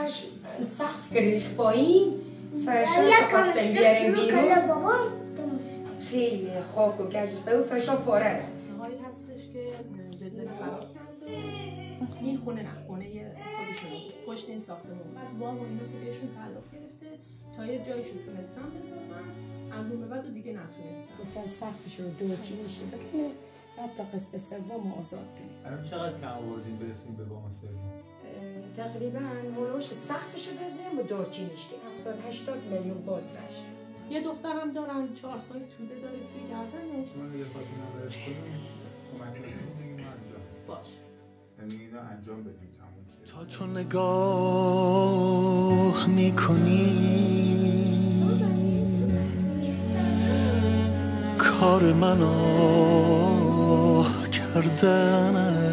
فرش سقف ریخ پایین، فرشا که خواستیم بیاریم بیرون خیلی خاک و گشته و فرشا پاره رفت. هایی هستش که زلزله خراب کرده. این خونه نه، خونه خودشون پشت این ساختمون. بعد وام و اینا که بهشون تعلق گرفته تا یه جایشو تونستن بسازن، از اون به بعد دیگه نتونستن. گفتن سقفش رو دورچینیش بکنه، بعد تا قسط سوم آزاد کنه. الان چقدر کم آوردین برسیم به وام سوم؟ تقریبا هولوش سقفش رو بزنیم و دورچینیش کنیم. 70-80 میلیون بود باشه. یه دخترم دارن 4 سال توده داره توی گردنش. من یه فاطمه برش کنم کمک کنیم بگیم انجام باش. یعنی اینو انجام بدیم تموم شه. تا تو نگاه میکنی کار من آه کردنه